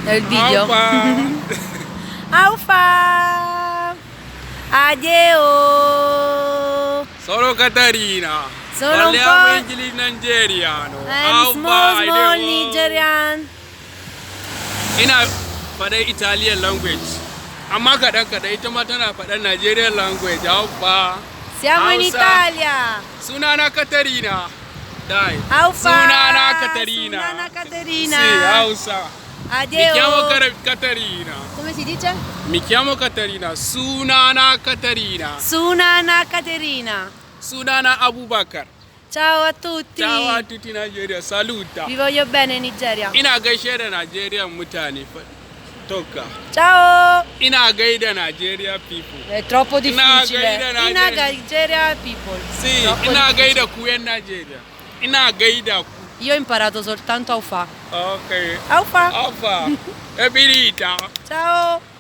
È il video. Aufa! Addio! Sono Caterina. Sono un Parliamo po'... inglese nigeriano. small Nigerian. Ina faɗin Italian language. Amma kaɗan ita ma tana faɗin Nigerian language. Aufa. Siamo in Italia. Sunana Caterina. Dai. Aufa. Sunana Caterina. Sunana Caterina. Sì, Hausa. Addio. Mi chiamo Caterina. Come si dice? Mi chiamo Caterina. Sunana Caterina. Sunana Caterina. Sunana Abubakar. Ciao a tutti. Ciao a tutti Nigeria. Saluta. Vi voglio bene Nigeria. Ina gaishe da Nigeria mutane. Tokka. Ciao. Ina gaida Nigeria people. È troppo difficile. gaida Ina Nigeria people. Sì, Troppo ina difficile. gaida ku yan Nigeria. Ina gaida ku. Io ho imparato soltanto Aufa. Ok. Aufa. Alfa. Ebirita. Ciao.